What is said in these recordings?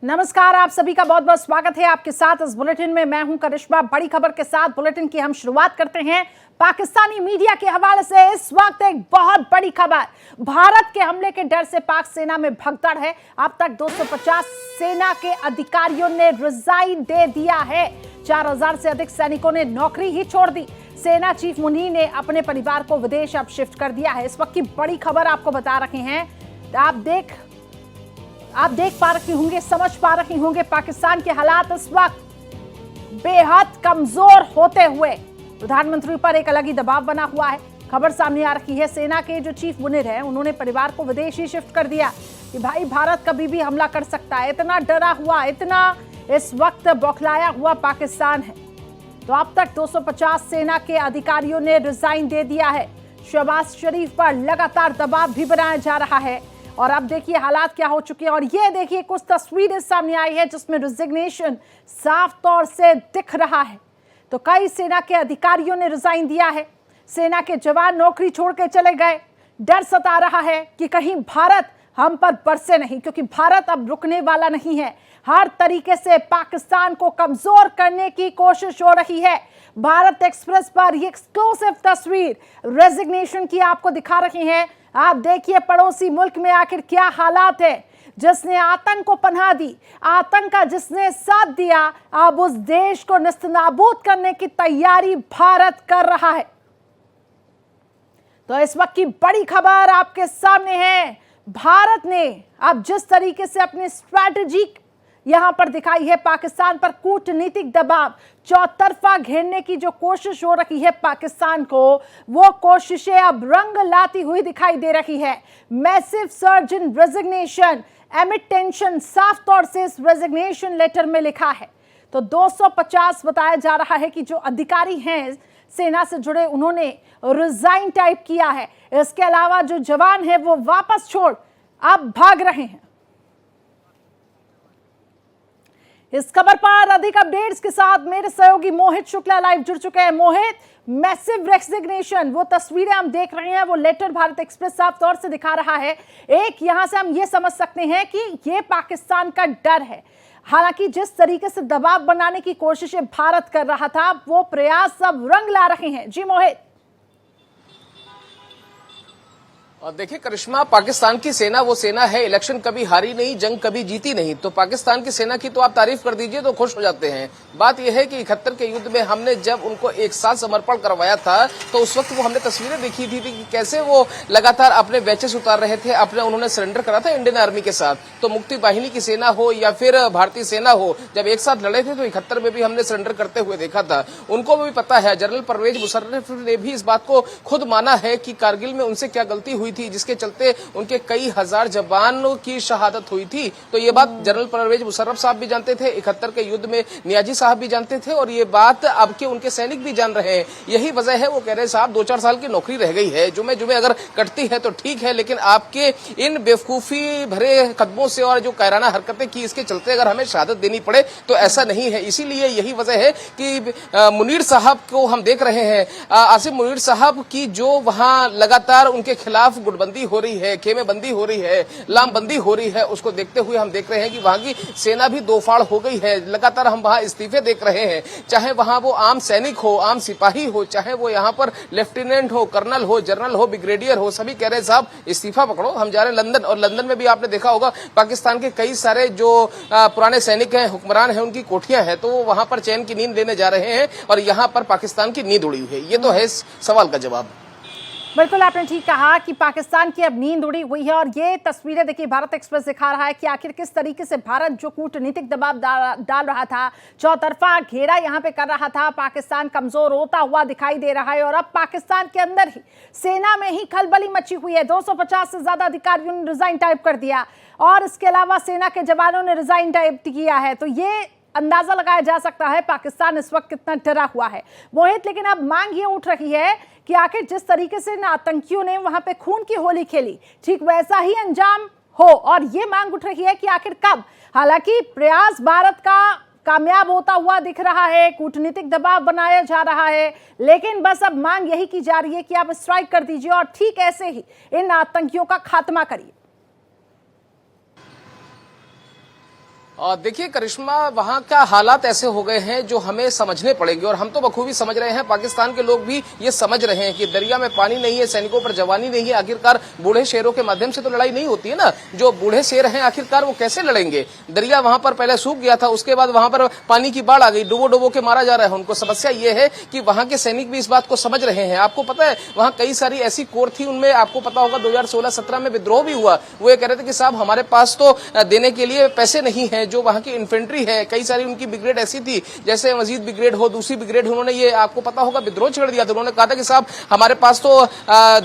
नमस्कार, आप सभी का बहुत बहुत स्वागत है आपके साथ इस बुलेटिन में। मैं हूं करिश्मा। बड़ी खबर के साथ बुलेटिन की हम शुरुआत करते हैं। पाकिस्तानी मीडिया के हवाले से इस वक्त एक बहुत बड़ी खबर। भारत के हमले के डर से पाक सेना में भगदड़ है। अब तक 250 सेना के अधिकारियों ने रिजाइन दे दिया है। 4000 से अधिक सैनिकों ने नौकरी ही छोड़ दी। सेना चीफ मुनीर ने अपने परिवार को विदेश अब शिफ्ट कर दिया है। इस वक्त की बड़ी खबर आपको बता रहे हैं। आप देख पा रहे होंगे, समझ पा रहे होंगे पाकिस्तान के हालात इस वक्त बेहद कमजोर होते हुए प्रधानमंत्री पर एक अलग ही दबाव बना हुआ है। खबर सामने आ रही है, सेना के जो चीफ मुनीर है उन्होंने परिवार को विदेश ही शिफ्ट कर दिया कि भाई भारत कभी भी हमला कर सकता है। इतना डरा हुआ, इतना इस वक्त बौखलाया हुआ पाकिस्तान है। तो अब तक 250 सेना के अधिकारियों ने रिजाइन दे दिया है। शहबाज शरीफ पर लगातार दबाव भी बनाया जा रहा है। और अब देखिए हालात क्या हो चुके हैं। और ये देखिए कुछ तस्वीरें सामने आई है जिसमें रिजिग्नेशन साफ तौर से दिख रहा है। तो कई सेना के अधिकारियों ने रिजाइन दिया है। सेना के जवान नौकरी छोड़ के चले गए। डर सता रहा है कि कहीं भारत हम पर बरसे नहीं, क्योंकि भारत अब रुकने वाला नहीं है। हर तरीके से पाकिस्तान को कमजोर करने की कोशिश हो रही है। भारत एक्सप्रेस पर ये एक्सक्लूसिव तस्वीर रेजिग्नेशन की आपको दिखा रहे हैं। आप देखिए पड़ोसी मुल्क में आखिर क्या हालात है। जिसने आतंक को पनाह दी, आतंक का जिसने साथ दिया, अब उस देश को नेस्तनाबूद करने की तैयारी भारत कर रहा है। तो इस वक्त की बड़ी खबर आपके सामने है। भारत ने अब जिस तरीके से अपनी स्ट्रैटेजी यहां पर दिखाई है, पाकिस्तान पर कूटनीतिक दबाव, चौतरफा घेरने की जो कोशिश हो रही है पाकिस्तान को, वो कोशिशें अब रंग लाती हुई दिखाई दे रही है। मैसिव सर्ज इन रेजिग्नेशन एमिड टेंशन, साफ तौर से इस रेजिग्नेशन लेटर में लिखा है। तो 250 बताया जा रहा है कि जो अधिकारी हैं सेना से जुड़े, उन्होंने रिजाइन टाइप किया है। इसके अलावा जो जवान है वो वापस छोड़ अब भाग रहे हैं। इस खबर पर अधिक अपडेट्स के साथ मेरे सहयोगी मोहित शुक्ला लाइव जुड़ चुके हैं। मोहित, मैसिव रेजिग्नेशन, वो तस्वीरें हम देख रहे हैं, वो लेटर भारत एक्सप्रेस साफ तौर से दिखा रहा है। एक यहां से हम ये समझ सकते हैं कि ये पाकिस्तान का डर है। हालांकि जिस तरीके से दबाव बनाने की कोशिशें भारत कर रहा था, वो प्रयास अब रंग ला रहे हैं। जी मोहित। और देखिए करिश्मा, पाकिस्तान की सेना वो सेना है, इलेक्शन कभी हारी नहीं, जंग कभी जीती नहीं। तो पाकिस्तान की सेना की तो आप तारीफ कर दीजिए तो खुश हो जाते हैं। बात यह है कि 71 के युद्ध में हमने जब उनको एक साथ समर्पण करवाया था, तो उस वक्त वो हमने तस्वीरें देखी थी कि कैसे वो लगातार अपने बैचेस उतार रहे थे। उन्होंने सरेंडर करा था इंडियन आर्मी के साथ। तो मुक्ति वाहिनी की सेना हो या फिर भारतीय सेना हो, जब एक साथ लड़े थे तो 71 में भी हमने सरेंडर करते हुए देखा था। उनको भी पता है, जनरल परवेज मुशर्रफ ने भी इस बात को खुद माना है कि कारगिल में उनसे क्या गलती हुई थी, जिसके चलते उनके कई हजार जवानों की शहादत हुई थी। तो ये बात जनरल परवेज मुशर्रफ साहब भी जानते थे, 71 के युद्ध में नियाजी साहब भी जानते थे, और ये बात अब के उनके सैनिक भी जान रहे हैं। यही वजह है वो कह रहे साहब 2-4 साल की नौकरी रह गई है, जुमे अगर कटती है तो ठीक है, लेकिन आपके इन बेवकूफी भरे कदमों से और जो कायराना हरकतें की, इसके चलते अगर हमें शहादत देनी पड़े तो ऐसा नहीं है। इसीलिए यही वजह है कि मुनीर साहब को हम देख रहे हैं, आसिम मुनीर साहब की जो वहां लगातार उनके खिलाफ गुटबंदी हो रही है, खेमेबंदी हो रही है, लामबंदी हो रही है, उसको देखते हुए हम देख रहे हैं कि वहां की सेना भी दो फाड़ हो गई है। लगातार हम वहां इस्तीफे देख रहे हैं, चाहे वहां वो आम सैनिक हो, आम सिपाही हो, चाहे वो यहाँ पर लेफ्टिनेंट हो, कर्नल हो, जनरल हो, ब्रिगेडियर हो, सभी कह रहे हैं साहब इस्तीफा पकड़ो, हम जा रहे हैं लंदन। और लंदन में भी आपने देखा होगा पाकिस्तान के कई सारे जो पुराने सैनिक हैं, हुक्मरान हैं, उनकी कोठियां हैं, तो वो वहां पर चैन की नींद लेने जा रहे हैं और यहाँ पर पाकिस्तान की नींद उड़ी हुई है। ये तो है इस सवाल का जवाब। बिल्कुल आपने ठीक कहा कि पाकिस्तान की अब नींद उड़ी हुई है। और ये तस्वीरें देखिए भारत एक्सप्रेस दिखा रहा है कि आखिर किस तरीके से भारत जो कूटनीतिक दबाव डाल रहा था, चौतरफा घेरा यहां पे कर रहा था, पाकिस्तान कमजोर होता हुआ दिखाई दे रहा है। और अब पाकिस्तान के अंदर ही सेना में ही खलबली मची हुई है। 250 से ज्यादा अधिकारियों ने रिजाइन टाइप कर दिया और इसके अलावा सेना के जवानों ने रिजाइन टाइप किया है। तो ये अंदाजा लगाया जा सकता है पाकिस्तान इस वक्त कितना डरा हुआ है मोहित। लेकिन अब मांग ये उठ रही है कि आखिर जिस तरीके से इन आतंकियों ने वहां पे खून की होली खेली, ठीक वैसा ही अंजाम हो। और ये मांग उठ रही है कि आखिर कब। हालांकि प्रयास भारत का कामयाब होता हुआ दिख रहा है, कूटनीतिक दबाव बनाया जा रहा है, लेकिन बस अब मांग यही की जा रही है कि आप स्ट्राइक कर दीजिए और ठीक ऐसे ही इन आतंकियों का खात्मा करिए। और देखिए करिश्मा, वहां का हालात ऐसे हो गए हैं जो हमें समझने पड़ेंगे, और हम तो बखूबी समझ रहे हैं, पाकिस्तान के लोग भी ये समझ रहे हैं कि दरिया में पानी नहीं है, सैनिकों पर जवानी नहीं है। आखिरकार बूढ़े शेरों के माध्यम से तो लड़ाई नहीं होती है ना। जो बूढ़े शेर हैं आखिरकार वो कैसे लड़ेंगे? दरिया वहां पर पहले सूख गया था, उसके बाद वहां पर पानी की बाढ़ आ गई, डुबो डुबो के मारा जा रहा है उनको। समस्या ये है कि वहां के सैनिक भी इस बात को समझ रहे हैं। आपको पता है वहां कई सारी ऐसी कोर थी, उनमें आपको पता होगा 2016-17 में विद्रोह भी हुआ। वो ये कह रहे थे कि साहब हमारे पास तो देने के लिए पैसे नहीं है। जो वहां की इन्फेंट्री है, कई सारी उनकी ब्रिगेड ऐसी थी, जैसे मजीद ब्रिगेड हो, दूसरी ब्रिगेड, उन्होंने ये आपको पता होगा विद्रोह छेड़ दिया था। उन्होंने कहा था कि साहब हमारे पास तो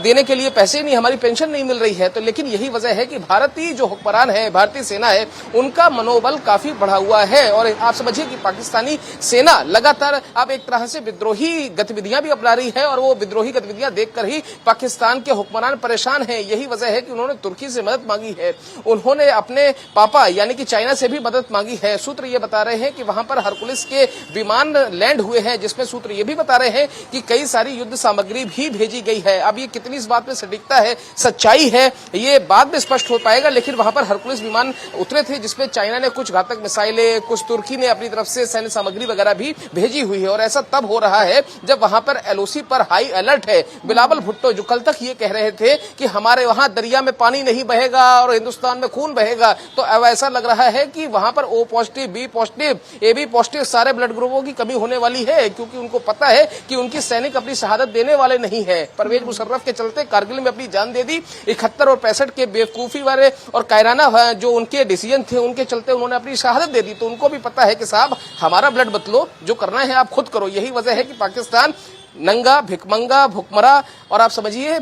देने के लिए पैसे नहीं, हमारी पेंशन नहीं मिल रही है। तो लेकिन यही वजह है कि भारतीय जो हुक्मरान है, भारतीय सेना है, उनका मनोबल काफी बढ़ा हुआ है। और आप समझिए कि पाकिस्तानी सेना लगातार अब एक तरह से विद्रोही गतिविधियां भी अपना रही है, और वो विद्रोही गतिविधियां देखकर ही पाकिस्तान के हुक्मरान परेशान हैं। यही वजह है कि उन्होंने तुर्की से मदद मांगी है, उन्होंने अपने पापा यानी कि चाइना से भी मदद मांगी है। सूत्र ये बता रहे हैं कि वहां पर हरकुलिस के विमान लैंड हुए हैं, जिसमें सूत्र ये भी बता रहे हैं कि कई सारी युद्ध सामग्री भी भेजी गई है। अब ये कितनी इस बात में सटीकता है, सच्चाई है, ये बाद में स्पष्ट हो पाएगा। लेकिन वहां पर हरकुलिस विमान उतरे थे, जिसमें चाइना ने कुछ घातक मिसाइलें, कुछ तुर्की ने अपनी तरफ से सैन्य सामग्री वगैरह भी भेजी हुई है। और ऐसा तब हो रहा है जब वहां पर एलओसी पर हाई अलर्ट है। बिलावल भुट्टो जो कल तक ये कह रहे थे कि हमारे वहां दरिया में पानी नहीं बहेगा और हिंदुस्तान में खून बहेगा, तो अब ऐसा लग रहा है कि वहां पर O positive, B positive, AB positive सारे ब्लड ग्रुपों की कमी होने वाली है, क्योंकि उनको पता है कि उनकी सैनिक अपनी शहादत देने वाले नहीं है। परवेज मुशर्रफ के चलते कारगिल में अपनी जान दे दी। 71 और 65 के बेवकूफी वाले और कायराना जो उनके डिसीजन थे, उनके चलते उन्होंने अपनी शहादत दे दी। तो उनको भी पता है कि साहब हमारा ब्लड मत लो, जो करना है आप खुद करो। यही वजह है कि पाकिस्तान नंगा, भिकमंगा, भुखमरा और आप समझिए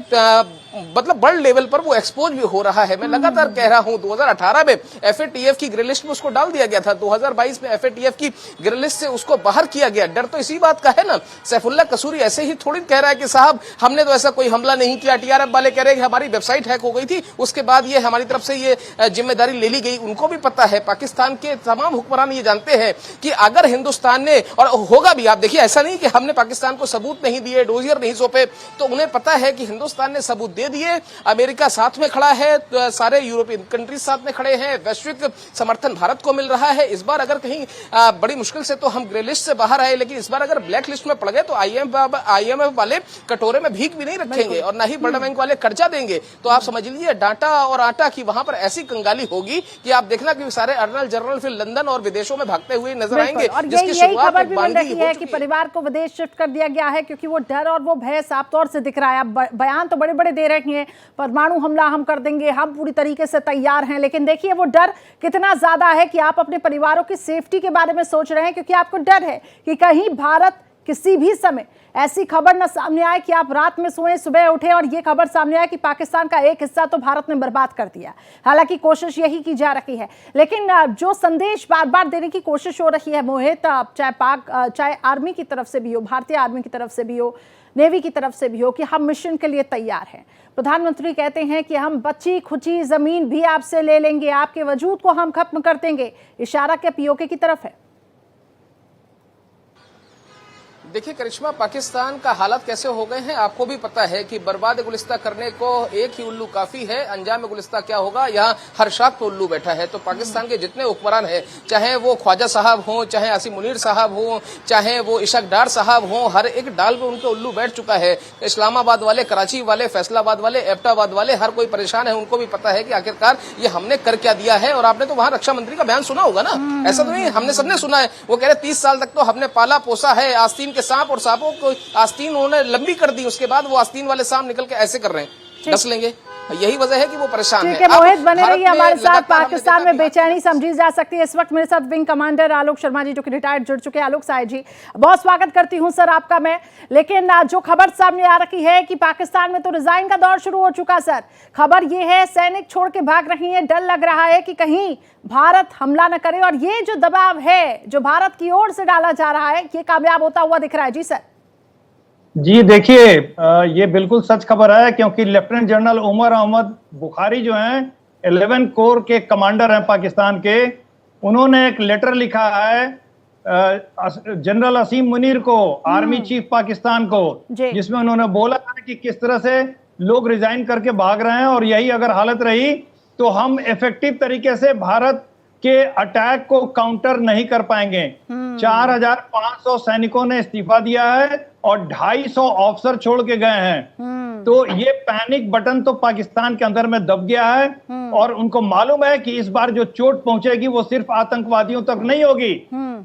मतलब वर्ल्ड लेवल पर वो एक्सपोज भी हो रहा है। मैं लगातार कह रहा हूं 2018 में एफएटीएफ की ग्रे लिस्ट में उसको डाल दिया गया था, 2022 में एफएटीएफ की ग्रे लिस्ट से उसको बाहर किया गया। डर तो इसी बात का है ना। सैफुल्ला कसूरी ऐसे ही थोड़ी कह रहा है कि साहब हमने तो ऐसा कोई हमला नहीं किया। टीआरएफ वाले कह रहे हैं कि हमारी वेबसाइट हैक हो गई थी, उसके बाद ये हमारी तरफ से ये जिम्मेदारी ले ली गई। उनको भी पता है, पाकिस्तान के तमाम हुक्मरान ये जानते हैं कि अगर हिंदुस्तान ने, और होगा भी, आप देखिए ऐसा नहीं कि हमने पाकिस्तान को सबूत नहीं दिए, डोजियर नहीं सौंपे, तो उन्हें पता है कि हिंदुस्तान ने सबूत दे दिए। अमेरिका साथ में खड़ा है, तो सारे यूरोपियन कंट्रीज साथ में खड़े हैं, वैश्विक समर्थन भारत को मिल रहा है। इस बार अगर कहीं बड़ी मुश्किल से तो हम ग्रे लिस्ट से बाहर आए, लेकिन इस बार अगर ब्लैक लिस्ट में पड़ गए तो आईएमएफ वाले कटोरे में भीख भी नहीं रखेंगे और ना ही वर्ल्ड बैंक वाले कर्जा देंगे। तो आप समझ लीजिए डांटा और आटा की वहां पर ऐसी कंगाली होगी कि आप देखना कि सारे अर्नल जनरल फिर लंदन और विदेशों में भागते हुए नजर आएंगे। और यही खबर भी मिल रही है कि परिवार को विदेश शिफ्ट कर दिया गया है, क्योंकि वो डर और वो भय साफ तौर से दिख रहा है। अब बयान तो बड़े बड़े दे रहे हैं, परमाणु हमला हम कर देंगे, हम पूरी तरीके से तैयार हैं, लेकिन देखिए वो डर कितना ज्यादा है कि आप अपने परिवारों की सेफ्टी के बारे में सोच रहे हैं, क्योंकि आपको डर है कि कहीं भारत किसी भी समय ऐसी खबर न सामने आए कि आप रात में सोए सुबह उठे और ये खबर सामने आए कि पाकिस्तान का एक हिस्सा तो भारत ने बर्बाद कर दिया। हालांकि कोशिश यही की जा रही है, लेकिन जो संदेश बार बार देने की कोशिश हो रही है मोहित, चाहे आर्मी की तरफ से भी हो, भारतीय आर्मी की तरफ से भी हो, नेवी की तरफ से भी हो, कि हम मिशन के लिए तैयार हैं। प्रधानमंत्री कहते हैं कि हम बची खुची जमीन भी आपसे ले लेंगे, आपके वजूद को हम खत्म कर देंगे। इशारा क्या पीओके की तरफ है? देखिए करिश्मा, पाकिस्तान का हालात कैसे हो गए हैं आपको भी पता है कि बर्बाद गुलिस्ता करने को एक ही उल्लू काफी है। अंजाम गुलिस्ता क्या होगा, यहाँ हर शाख पे उल्लू बैठा है। तो पाकिस्तान के जितने हुक्मरान हैं, चाहे वो ख्वाजा साहब हों, चाहे आसिम मुनीर साहब हों, चाहे वो इशक डार साहब हों, हर एक डाल पे उनके उल्लू बैठ चुका है। इस्लामाबाद वाले, कराची वाले, फैसलाबाद वाले, एबटाबाद वाले, हर कोई परेशान है। उनको भी पता है कि आखिरकार ये हमने कर क्या दिया है। और आपने तो वहां रक्षा मंत्री का बयान सुना होगा ना, ऐसा तो नहीं, हमने सबने सुना है। वो कह रहे 30 साल तक तो हमने पाला पोसा है आस्तीन के सांप, और सांपों को आस्तीन उन्होंने लंबी कर दी, उसके बाद वो आस्तीन वाले सांप निकल के ऐसे कर रहे हैं, डस लेंगे। यही वजह है कि वो परेशान है। मोहित बने रहिए हमारे साथ। पाकिस्तान में बेचैनी समझी जा सकती है। इस वक्त मेरे साथ विंग कमांडर आलोक शर्मा जी, जो कि रिटायर्ड, जुड़ चुके हैं। आलोक साहब जी, बहुत स्वागत करती हूं सर आपका मैं। लेकिन जो खबर सामने आ रही है कि पाकिस्तान में तो रिजाइन का दौर शुरू हो चुका सर। खबर ये है सैनिक छोड़ के भाग रही है, डर लग रहा है कि कहीं भारत हमला न करे, और ये जो दबाव है जो भारत की ओर से डाला जा रहा है, ये कामयाब होता हुआ दिख रहा है। जी सर। जी देखिए, ये बिल्कुल सच खबर है, क्योंकि लेफ्टिनेंट जनरल उमर अहमद बुखारी जो हैं 11 कोर के कमांडर हैं पाकिस्तान के, उन्होंने एक लेटर लिखा है जनरल आसिम मुनीर को, आर्मी चीफ पाकिस्तान को, जिसमें उन्होंने बोला है कि किस तरह से लोग रिजाइन करके भाग रहे हैं, और यही अगर हालत रही तो हम इफेक्टिव तरीके से भारत के अटैक को काउंटर नहीं कर पाएंगे। 4,500 सैनिकों ने इस्तीफा दिया है और 250 ऑफिसर छोड़ के गए हैं। तो ये पैनिक बटन तो पाकिस्तान के अंदर में दब गया है और उनको मालूम है कि इस बार जो चोट पहुंचेगी वो सिर्फ आतंकवादियों तक नहीं होगी।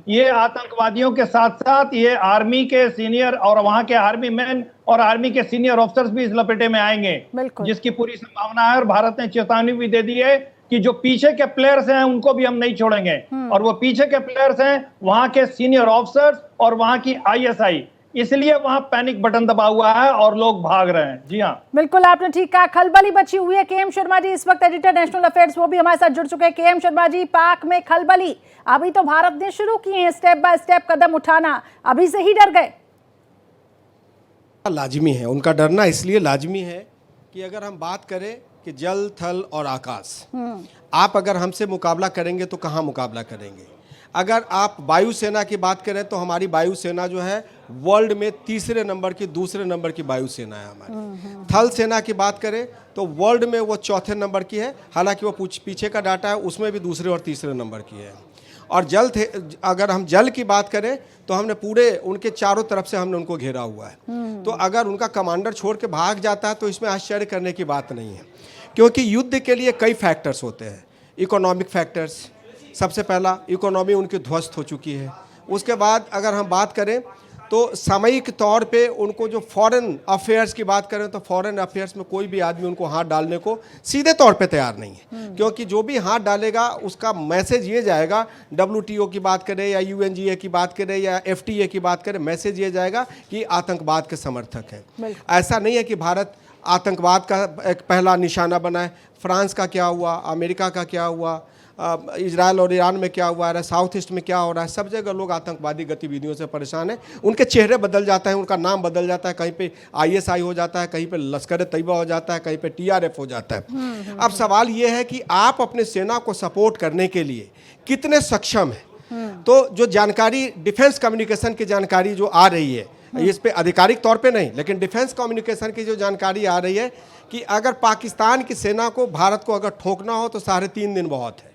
ये आतंकवादियों के साथ साथ ये आर्मी के सीनियर और वहां के आर्मी मैन और आर्मी के सीनियर ऑफिसर्स भी इस लपेटे में आएंगे, जिसकी पूरी संभावना है। और भारत ने चेतावनी भी दे दी है कि जो पीछे के प्लेयर्स हैं उनको भी हम नहीं छोड़ेंगे। और वो पीछे के प्लेयर्स हैं वहां के सीनियर ऑफिसर्स और वहां की आईएसआई, इसलिए वहां पैनिक बटन दबा हुआ है और लोग भाग रहे हैं। जी हाँ, बिल्कुल आपने ठीक कहा। खलबली बची हुई है। केएम शर्मा जी इस वक्त एडिटर नेशनल अफेयर्स, वो भी हमारे साथ जुड़ चुके हैं। केएम शर्मा जी, पाक में खलबली अभी तो भारत ने शुरू की है स्टेप बाय स्टेप कदम उठाना, अभी से ही डर गए? लाजमी है, उनका डरना इसलिए लाजमी है कि अगर हम बात करें कि जल, थल और आकाश, आप अगर हमसे मुकाबला करेंगे तो कहाँ मुकाबला करेंगे? अगर आप वायुसेना की बात करें तो हमारी वायुसेना जो है वर्ल्ड में तीसरे नंबर की, दूसरे नंबर की वायुसेना है हमारी। थल सेना की बात करें तो वर्ल्ड में वो चौथे नंबर की है, हालांकि वो पीछे का डाटा है उसमें भी दूसरे और तीसरे नंबर की है। और अगर हम जल की बात करें तो हमने पूरे उनके चारों तरफ से हमने उनको घेरा हुआ है। तो अगर उनका कमांडर छोड़ के भाग जाता है तो इसमें आश्चर्य करने की बात नहीं है, क्योंकि युद्ध के लिए कई फैक्टर्स होते हैं। इकोनॉमिक फैक्टर्स, सबसे पहला इकोनॉमी उनकी ध्वस्त हो चुकी है। उसके बाद अगर हम बात करें तो सामयिक तौर पे उनको जो फॉरेन अफेयर्स की बात करें तो फॉरेन अफेयर्स में कोई भी आदमी उनको हाथ डालने को सीधे तौर पे तैयार नहीं है, क्योंकि जो भी हाथ डालेगा उसका मैसेज ये जाएगा, WTO की बात करें या UNGA की बात करें या FTA की बात करें, मैसेज ये जाएगा कि आतंकवाद के समर्थक हैं। ऐसा नहीं है कि भारत आतंकवाद का एक पहला निशाना बना है। फ्रांस का क्या हुआ, अमेरिका का क्या हुआ, इजराइल और ईरान में क्या हुआ है, साउथ ईस्ट में क्या हो रहा है, सब जगह लोग आतंकवादी गतिविधियों से परेशान हैं। उनके चेहरे बदल जाता है, उनका नाम बदल जाता है, कहीं पे ISI हो जाता है, कहीं पे लश्कर तैयबा हो जाता है, कहीं पे TRF हो जाता है। अब सवाल ये है कि आप अपने सेना को सपोर्ट करने के लिए कितने सक्षम हैं। तो जो जानकारी डिफेंस कम्युनिकेशन की जानकारी जो आ रही है, इस पे आधिकारिक तौर पे नहीं, लेकिन डिफेंस कम्युनिकेशन की जो जानकारी आ रही है कि अगर पाकिस्तान की सेना को, भारत को अगर ठोकना हो तो 3.5 दिन बहुत है।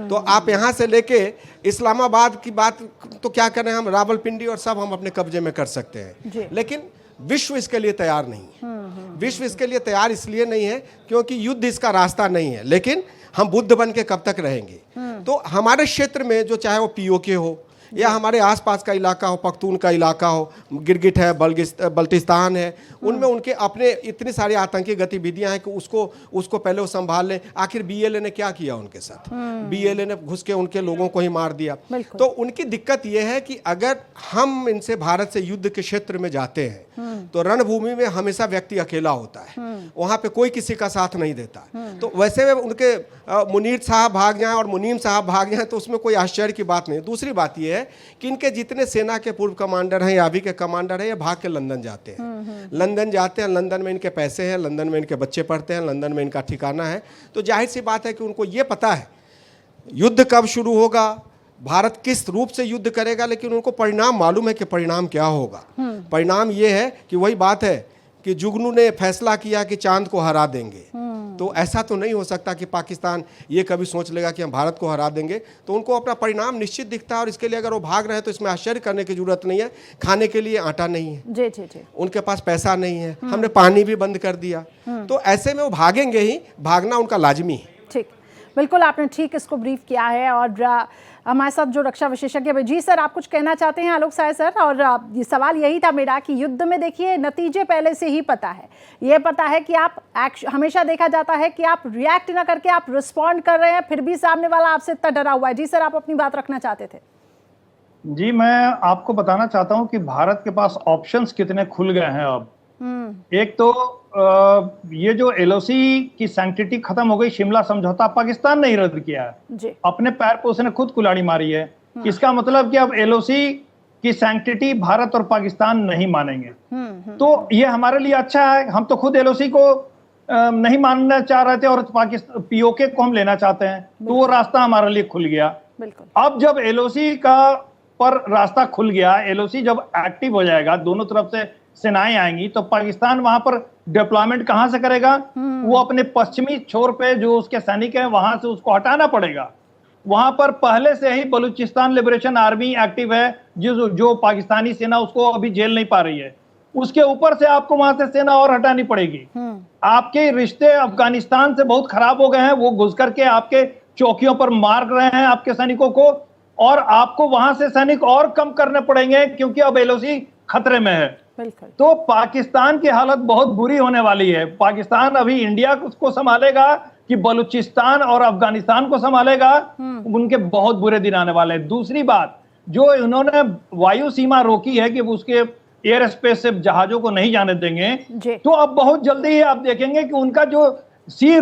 तो आप यहाँ से लेके इस्लामाबाद की बात तो क्या करें, हम रावलपिंडी और सब हम अपने कब्जे में कर सकते हैं, लेकिन विश्व इसके लिए तैयार नहीं है। विश्व इसके लिए तैयार इसलिए नहीं है क्योंकि युद्ध इसका रास्ता नहीं है, लेकिन हम बुद्ध बन के कब तक रहेंगे। तो हमारे क्षेत्र में जो चाहे वो POK हो या हमारे आसपास का इलाका हो, पख्तून का इलाका हो, गिरगिट है, बल्टिस्तान है, उनमें उनके अपने इतनी सारी आतंकी गतिविधियां हैं कि उसको पहले वो संभाल लें। आखिर BLA ने क्या किया उनके साथ? BLA ने घुस के उनके लोगों को ही मार दिया। तो उनकी दिक्कत यह है कि अगर हम इनसे भारत से युद्ध के क्षेत्र में जाते हैं तो रणभूमि में हमेशा व्यक्ति अकेला होता है, वहां पे कोई किसी का साथ नहीं देता। तो वैसे में उनके मुनीर साहब भाग जाएं और मुनीम साहब भाग जाएं तो उसमें कोई आश्चर्य की बात नहीं। दूसरी बात यह है कि इनके जितने सेना के पूर्व कमांडर हैं या अभी के कमांडर हैं, ये भाग के लंदन जाते हैं। लंदन जाते हैं, लंदन में इनके पैसे हैं, लंदन में इनके बच्चे पढ़ते हैं, लंदन में इनका ठिकाना है। तो जाहिर सी बात है कि उनको ये पता है युद्ध कब शुरू होगा, भारत किस रूप से युद्ध करेगा, लेकिन उनको परिणाम मालूम है कि परिणाम क्या होगा। परिणाम ये है कि वही बात है कि जुगनू ने फैसला किया कि चांद को हरा देंगे। तो ऐसा तो नहीं हो सकता कि पाकिस्तान ये कभी सोच लेगा कि हम भारत को हरा देंगे। तो उनको अपना परिणाम निश्चित दिखता है और इसके लिए अगर वो भाग रहे हैं तो इसमें आश्चर्य करने की जरूरत नहीं है। खाने के लिए आटा नहीं है, जी जी जी, उनके पास पैसा नहीं है, हमने पानी भी बंद कर दिया। तो ऐसे में वो भागेंगे ही, भागना उनका लाजमी है। ठीक, बिल्कुल आपने ठीक इसको ब्रीफ किया है। और हमारे साथ जो रक्षा विशेषज्ञ है, जी सर आप कुछ कहना चाहते हैं? आलोक साय सर, और ये सवाल यही था मेरा कि युद्ध में देखिए नतीजे पहले से ही पता है, ये पता है कि आप हमेशा देखा जाता है कि आप रिएक्ट ना करके आप रिस्पॉन्ड कर रहे हैं, फिर भी सामने वाला आपसे इतना डरा हुआ है। जी सर आप अपनी बात रखना चाहते थे? जी मैं आपको बताना चाहता हूं कि भारत के पास ऑप्शंस कितने खुल गए हैं अब। एक तो ये जो LOC की सैंक्टिटी खत्म हो गई, शिमला समझौता पाकिस्तान ने ही रद्द किया है, अपने पैर पे उसने खुद कुल्हाड़ी मारी है। इसका मतलब कि अब LOC की सैंक्टिटी भारत और पाकिस्तान नहीं मानेंगे। तो ये हमारे लिए अच्छा है, हम तो खुद LOC को नहीं मानना चाह रहे थे और पाकिस्तान POK को हम लेना चाहते हैं, तो वो रास्ता हमारे लिए खुल गया। अब जब LOC का पर रास्ता खुल गया, LOC जब एक्टिव हो जाएगा, दोनों तरफ से सेनाएं आएंगी, तो पाकिस्तान वहां पर डिप्लॉयमेंट कहां से करेगा? वो अपने पश्चिमी छोर पे जो उसके सैनिक हैं वहां से उसको हटाना पड़ेगा। वहां पर पहले से ही बलूचिस्तान लिबरेशन आर्मी एक्टिव है, जो पाकिस्तानी सेना उसको अभी झेल नहीं पा रही है। उसके ऊपर से आपको वहां से सेना और हटानी पड़ेगी। आपके रिश्ते अफगानिस्तान से बहुत खराब हो गए हैं, वो घुस करके आपके चौकियों पर मार रहे हैं आपके सैनिकों को, और आपको वहां से सैनिक और कम करने पड़ेंगे क्योंकि अब एलओसी खतरे में है। तो पाकिस्तान की हालत बहुत बुरी होने वाली है। पाकिस्तान अभी इंडिया को संभालेगा कि बलूचिस्तान और अफगानिस्तान को संभालेगा, उनके बहुत बुरे दिन आने वाले हैं। दूसरी बात, जो इन्होंने वायु सीमा रोकी है कि उसके एयर स्पेस से जहाजों को नहीं जाने देंगे, तो अब बहुत जल्दी ही आप देखेंगे कि उनका जो सी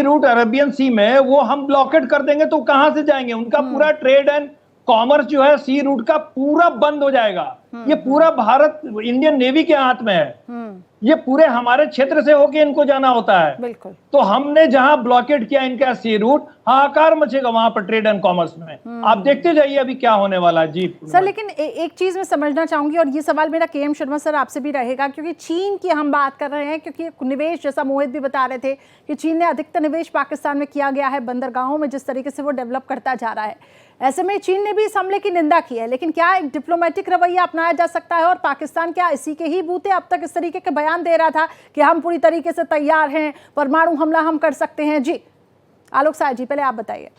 रूट अरेबियन सी में वो हम ब्लॉकेट कर देंगे, तो कहां से जाएंगे? उनका पूरा ट्रेड एंड कॉमर्स जो है सी रूट का पूरा बंद हो जाएगा। ये पूरा भारत इंडियन नेवी के हाथ में है। ये पूरे हमारे क्षेत्र से होके इनको जाना होता है। बिल्कुल। तो हमने जहां ब्लॉकेट किया इनका सी रूट, हाहाकार मचेगा वहां पर ट्रेड एंड कॉमर्स में। आप देखते जाइए अभी क्या होने वाला है। जी सर, लेकिन एक चीज मैं समझना चाहूंगी, और ये सवाल मेरा केएम शर्मा सर आपसे भी रहेगा, क्योंकि चीन की हम बात कर रहे हैं, क्योंकि निवेश, जैसा मोहित भी बता रहे थे कि चीन ने अधिकतर निवेश पाकिस्तान में किया गया है, बंदरगाहों में जिस तरीके से वो डेवलप करता जा रहा है। ऐसे में चीन ने भी इस हमले की निंदा की है, लेकिन क्या एक डिप्लोमेटिक रवैया अपनाया जा सकता है? और पाकिस्तान क्या इसी के ही बूते अब तक इस तरीके के बयान दे रहा था कि हम पूरी तरीके से तैयार हैं, परमाणु हमला हम कर सकते हैं? जी आलोक साय जी, पहले आप बताइए।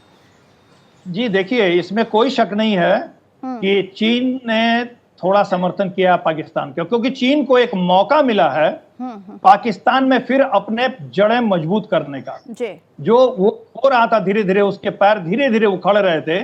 जी देखिए, इसमें कोई शक नहीं है कि चीन ने थोड़ा समर्थन किया पाकिस्तान का, क्योंकि चीन को एक मौका मिला है पाकिस्तान में फिर अपने जड़ें मजबूत करने का। जो वो हो रहा था, धीरे धीरे उसके पैर धीरे धीरे उखड़ रहे थे,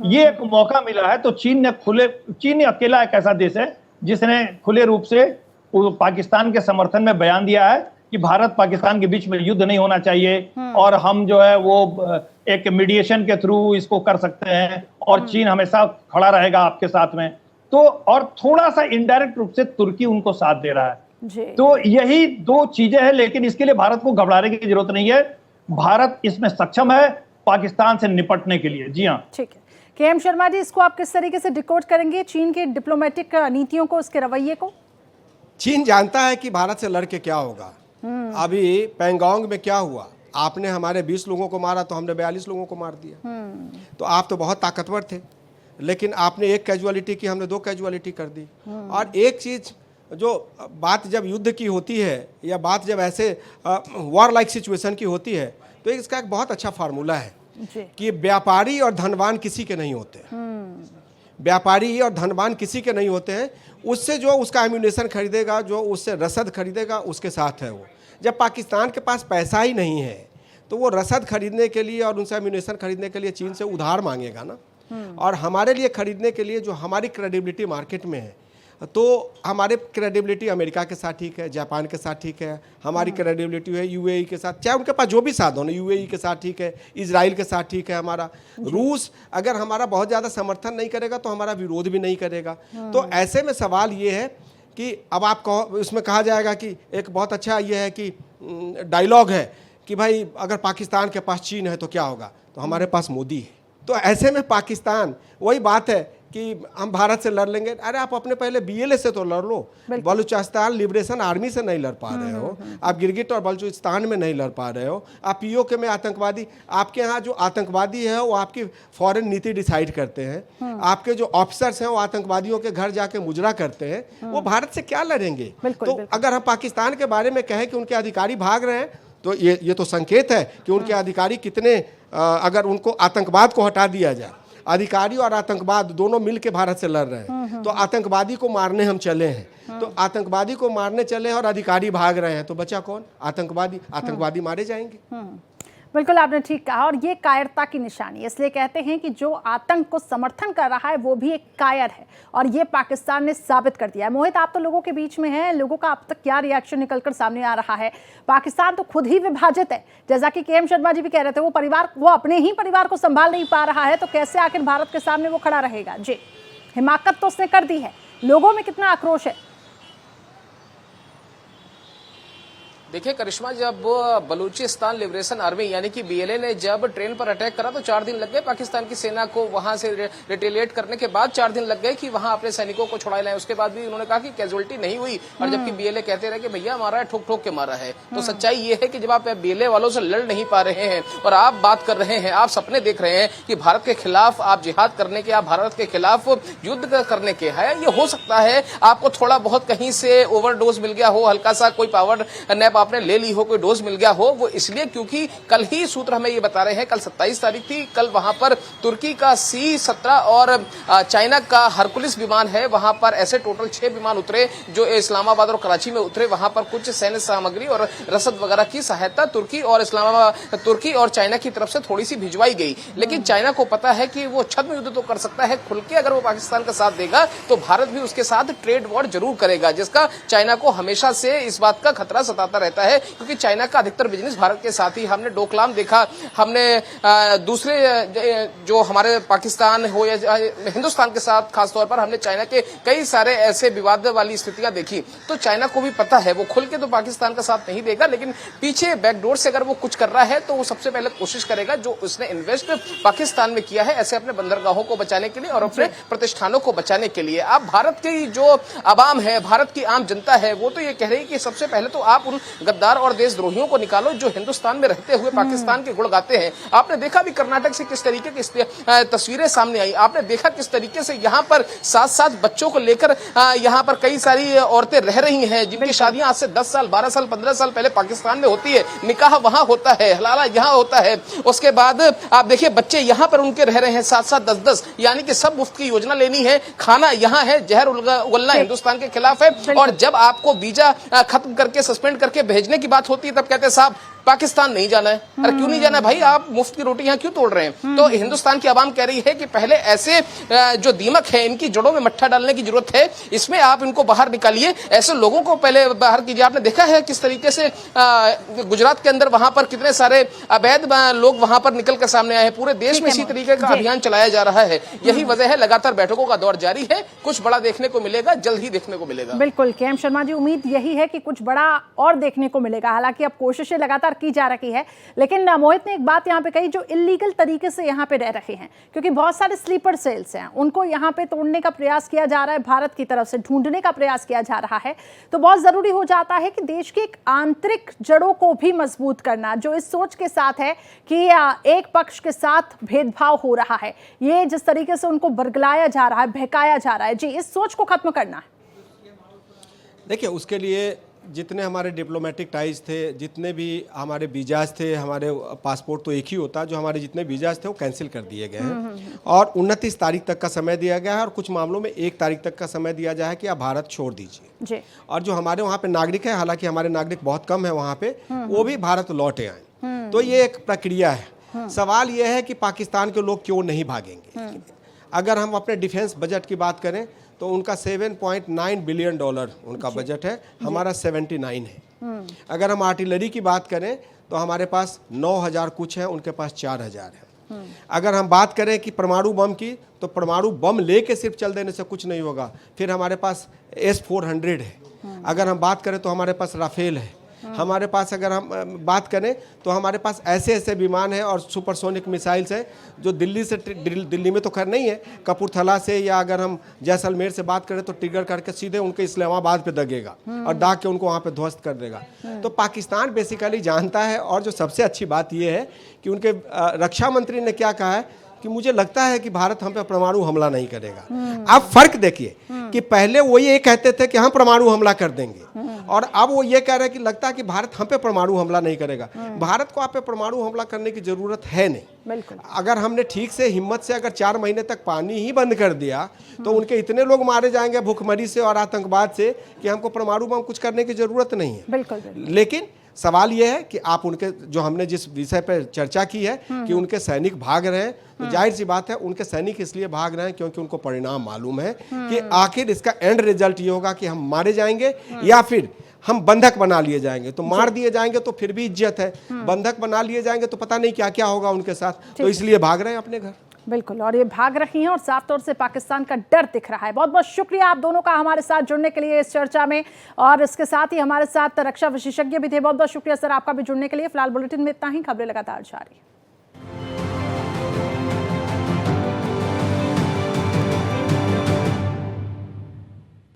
ये एक मौका मिला है। तो चीन अकेला एक ऐसा देश है जिसने खुले रूप से पाकिस्तान के समर्थन में बयान दिया है कि भारत पाकिस्तान के बीच में युद्ध नहीं होना चाहिए, और हम जो है वो एक मीडिएशन के थ्रू इसको कर सकते हैं, और चीन हमेशा खड़ा रहेगा आपके साथ में। तो और थोड़ा सा इनडायरेक्ट रूप से तुर्की उनको साथ दे रहा है। तो यही दो चीजें हैं, लेकिन इसके लिए भारत को घबराने की जरूरत नहीं है। भारत इसमें सक्षम है पाकिस्तान से निपटने के लिए। जी हाँ, ठीक है। केएम शर्मा जी, इसको आप किस तरीके से डिकोड करेंगे, चीन के डिप्लोमेटिक नीतियों को, उसके रवैये को? चीन जानता है कि भारत से लड़के क्या होगा। अभी पैंगोंग में क्या हुआ, आपने हमारे 20 लोगों को मारा तो हमने 42 लोगों को मार दिया। तो आप तो बहुत ताकतवर थे, लेकिन आपने एक कैजुअलिटी की, हमने 2 कैजुअलिटी कर दी। और एक चीज, जो बात जब युद्ध की होती है या बात जब ऐसे वॉर लाइक सिचुएशन की होती है, तो इसका एक बहुत अच्छा फार्मूला है कि व्यापारी और धनवान किसी के नहीं होते। व्यापारी और धनवान किसी के नहीं होते हैं। उससे जो उसका एम्यूनेशन खरीदेगा, जो उससे रसद खरीदेगा, उसके साथ है वो। जब पाकिस्तान के पास पैसा ही नहीं है तो वो रसद खरीदने के लिए और उनसे एम्यूनेशन खरीदने के लिए चीन से उधार मांगेगा ना। और हमारे लिए खरीदने के लिए जो हमारी क्रेडिबिलिटी मार्केट में है, तो हमारे क्रेडिबिलिटी अमेरिका के साथ ठीक है, जापान के साथ ठीक है, हमारी क्रेडिबिलिटी है यूएई के साथ, चाहे उनके पास जो भी साधन है, यूएई के साथ ठीक है, इजराइल के साथ ठीक है हमारा। रूस अगर हमारा बहुत ज़्यादा समर्थन नहीं करेगा तो हमारा विरोध भी नहीं करेगा। तो ऐसे में सवाल ये है कि अब आप कहो, इसमें कहा जाएगा कि एक बहुत अच्छा ये है कि डायलॉग है कि भाई अगर पाकिस्तान के पास चीन है तो क्या होगा, तो हमारे पास मोदी है। तो ऐसे में पाकिस्तान, वही बात है कि हम भारत से लड़ लेंगे। अरे आप अपने पहले बीएलए से तो लड़ लो, बलूचिस्तान लिबरेशन आर्मी से नहीं लड़ पा रहे हो, आप गिलगिट और बलूचिस्तान में नहीं लड़ पा रहे हो, आप पीओके में आतंकवादी, आपके यहाँ जो आतंकवादी है वो आपकी फॉरेन नीति डिसाइड करते हैं, आपके जो ऑफिसर्स हैं वो आतंकवादियों के घर जाके मुजरा करते हैं, वो भारत से क्या लड़ेंगे? तो अगर हम पाकिस्तान के बारे में कहें कि उनके अधिकारी भाग रहे हैं, तो ये तो संकेत है कि उनके अधिकारी कितने, अगर उनको आतंकवाद को हटा दिया जाए, अधिकारी और आतंकवाद दोनों मिलकर भारत से लड़ रहे हैं, तो आतंकवादी को मारने हम चले हैं, तो आतंकवादी को मारने चले हैं और अधिकारी भाग रहे हैं, तो बचा कौन? आतंकवादी मारे जाएंगे। बिल्कुल आपने ठीक कहा, और ये कायरता की निशानी। इसलिए कहते हैं कि जो आतंक को समर्थन कर रहा है वो भी एक कायर है, और ये पाकिस्तान ने साबित कर दिया है। मोहित, आप तो लोगों के बीच में हैं, लोगों का अब तक क्या रिएक्शन निकलकर सामने आ रहा है? पाकिस्तान तो खुद ही विभाजित है, जैसा कि केएम शर्मा जी भी कह रहे थे, वो अपने ही परिवार को संभाल नहीं पा रहा है, तो कैसे आखिर भारत के सामने वो खड़ा रहेगा? जी, हिमाकत तो उसने कर दी है, लोगों में कितना आक्रोश है? देखिए करिश्मा, जब बलूचिस्तान लिबरेशन आर्मी यानी कि बीएलए ने जब ट्रेन पर अटैक करा तो 4 दिन लग गए पाकिस्तान की सेना को वहां से रिटेलिएट करने के बाद 4 दिन लग गए कि वहां अपने सैनिकों को छुड़ा लाए। उसके बाद भी उन्होंने कहा कि कैजुअलिटी नहीं हुई, और जबकि बीएलए कहते रहे कि भैया मारा है, ठोक ठोक के मारा है। तो सच्चाई ये है कि जब आप बीएलए वालों से लड़ नहीं पा रहे हैं और आप बात कर रहे हैं, आप सपने देख रहे हैं कि भारत के खिलाफ आप जिहाद करने के, आप भारत के खिलाफ युद्ध करने के है, ये हो सकता है आपको थोड़ा बहुत कहीं से ओवरडोज मिल गया हो, हल्का सा कोई पावर नैप आपने ले ली हो, कोई डोज मिल गया हो। वो इसलिए क्योंकि कल ही सूत्र हमें ये बता रहे हैं, कल 27 तारीख थी, कल वहां पर तुर्की का C-17 और चाइना का हरकुलिस विमान है, वहां पर ऐसे टोटल 6 विमान उतरे जो इस्लामाबाद और कराची में उतरे। वहां पर कुछ सैन्य सामग्री और रसद वगैरह की सहायता तुर्की और चाइना की तरफ से थोड़ी सी भिजवाई गई। लेकिन चाइना को पता है कि वो छद्म युद्ध तो कर सकता है खुल के, अगर वो पाकिस्तान का साथ देगा तो भारत भी उसके साथ ट्रेड वॉर जरूर करेगा, जिसका चाइना को हमेशा से इस बात का खतरा सताता रहता है, क्योंकि चाइना का अधिकतर बिजनेस भारत के साथ ही। हमने डोकलाम देखा, हमने दूसरे जो हमारे पाकिस्तान हो या हिंदुस्तान के साथ खासतौर पर हमने चाइना के कई सारे ऐसे विवाद वाली स्थितियां देखी। तो चाइना को भी पता है वो खुल के तो पाकिस्तान का साथ नहीं देगा, लेकिन पीछे बैकडोर से अगर वो कुछ कर रहा है तो वो सबसे पहले कोशिश करेगा जो उसने इन्वेस्ट पाकिस्तान में किया है ऐसे अपने बंदरगाहों को बचाने के लिए और अपने प्रतिष्ठानों को बचाने के लिए। अब भारत की जो आवाम है, भारत की आम जनता है, वो तो ये कह रही है कि सबसे पहले तो आप उन गद्दार और देशद्रोहियों को निकालो जो हिंदुस्तान में रहते हुए पाकिस्तान के गुण गाते हैं। आपने देखा भी कर्नाटक से किस तरीके की तस्वीरें सामने आई, आपने देखा किस तरीके से यहाँ पर 7-7 बच्चों को लेकर यहाँ पर कई सारी औरतें रह रही हैं जिनकी शादियां आज से 10 साल 12 साल 15 साल पहले पाकिस्तान में होती है, निकाह वहां होता है, हलाला यहाँ होता है। उसके बाद आप देखिए बच्चे यहाँ पर उनके रह रहे हैं 7-7 10-10, यानी कि सब मुफ्त की योजना लेनी है, खाना यहाँ है, जहर उगलना हिंदुस्तान के खिलाफ है। और जब आपको वीजा खत्म करके सस्पेंड करके भेजने की बात होती है तब कहते हैं साहब पाकिस्तान नहीं जाना है। अरे क्यों नहीं जाना है भाई, आप मुफ्त की रोटी यहाँ क्यों तोड़ रहे हैं? तो हिंदुस्तान की आवाम कह रही है कि पहले ऐसे जो दीमक है इनकी जड़ों में मट्ठा डालने की जरूरत है, इसमें आप इनको बाहर निकालिए, ऐसे लोगों को पहले बाहर कीजिए। आपने देखा है किस तरीके से गुजरात के अंदर वहां पर कितने सारे अवैध लोग वहां पर निकल कर सामने आए हैं। पूरे देश में इसी तरीके का अभियान चलाया जा रहा है। यही वजह है, लगातार बैठकों का दौर जारी है, कुछ बड़ा देखने को मिलेगा, जल्द ही देखने को मिलेगा। बिल्कुल KM शर्मा जी, उम्मीद यही है कि कुछ बड़ा और देखने को मिलेगा। हालांकि अब कोशिशें लगातार की जा रही है, लेकिन मोहित ने एक बात यहाँ पे कही, जो इलीगल तरीके से यहाँ पे रह रहे हैं, क्योंकि बहुत सारे स्लीपर सेल्स हैं, उनको यहाँ पे तोड़ने का प्रयास किया जा रहा है, भारत की तरफ से ढूंढने का प्रयास किया जा रहा है। तो बहुत जरूरी हो जाता है कि देश की एक आंतरिक जड़ों को भी मजबूत करना, जो इस सोच के साथ है कि एक पक्ष के साथ भेदभाव हो रहा है, ये जिस तरीके से उनको बरगलाया जा रहा है, बहकाया जा रहा है, जी इस सोच को खत्म करना है। देखिए, उसके लिए जितने हमारे डिप्लोमेटिक टाइज थे, जितने भी हमारे वीजाज थे, हमारे पासपोर्ट तो एक ही होता, जो हमारे जितने वीजाज थे वो कैंसिल कर दिए गए हैं और 29 तारीख तक का समय दिया गया है और कुछ मामलों में 1 तारीख तक का समय दिया जाए कि आप भारत छोड़ दीजिए। और जो हमारे वहाँ पे नागरिक है, हालांकि हमारे नागरिक बहुत कम है वहाँ पे, वो भी भारत लौटे आए। तो ये एक प्रक्रिया है। सवाल ये है कि पाकिस्तान के लोग क्यों नहीं भागेंगे। अगर हम अपने डिफेंस बजट की बात करें तो उनका $7.9 बिलियन उनका बजट है, हमारा 79 है। अगर हम आर्टिलरी की बात करें तो हमारे पास 9000 कुछ है, उनके पास 4000 है। अगर हम बात करें कि परमाणु बम की, तो परमाणु बम लेके सिर्फ चल देने से कुछ नहीं होगा, फिर हमारे पास S-400 है। अगर हम बात करें तो हमारे पास राफेल है। हमारे पास अगर हम बात करें तो हमारे पास ऐसे ऐसे विमान हैं और सुपरसोनिक मिसाइल्स हैं जो दिल्ली से, दिल्ली में तो खैर नहीं है, कपूरथला से या अगर हम जैसलमेर से बात करें तो ट्रिगर करके सीधे उनके इस्लामाबाद पे दगेगा और दाग के उनको वहाँ पे ध्वस्त कर देगा। तो पाकिस्तान बेसिकली जानता है। और जो सबसे अच्छी बात यह है कि उनके रक्षा मंत्री ने क्या कहा है कि मुझे लगता है कि भारत हम पे परमाणु हमला नहीं करेगा। अब फर्क देखिए कि पहले वो ये कहते थे कि हम परमाणु हमला कर देंगे और अब वो ये कह रहे हैं कि लगता है कि भारत हम पे परमाणु हमला नहीं करेगा। भारत को आप पे परमाणु हमला करने की जरूरत है नहीं। अगर हमने ठीक से हिम्मत से अगर 4 महीने तक पानी ही बंद कर दिया तो उनके इतने लोग मारे जाएंगे भूखमरी से और आतंकवाद से कि हमको परमाणु बम कुछ करने की जरूरत नहीं है। लेकिन सवाल यह है कि आप उनके, जो हमने जिस विषय पर चर्चा की है कि उनके सैनिक भाग रहे हैं, तो जाहिर सी बात है उनके सैनिक इसलिए भाग रहे हैं क्योंकि उनको परिणाम मालूम है कि आखिर इसका एंड रिजल्ट ये होगा कि हम मारे जाएंगे या फिर हम बंधक बना लिए जाएंगे। तो मार दिए जाएंगे तो फिर भी इज्जत है, बंधक बना लिए जाएंगे तो पता नहीं क्या क्या होगा उनके साथ, तो इसलिए भाग रहे हैं अपने घर। बिल्कुल, और ये भाग रही हैं और साफ तौर से पाकिस्तान का डर दिख रहा है। बहुत बहुत शुक्रिया आप दोनों का हमारे साथ जुड़ने के लिए इस चर्चा में, और इसके साथ ही हमारे साथ रक्षा विशेषज्ञ भी थे। बहुत बहुत शुक्रिया सर आपका भी जुड़ने के लिए। फिलहाल बुलेटिन में इतना ही, खबरें लगातार जारी।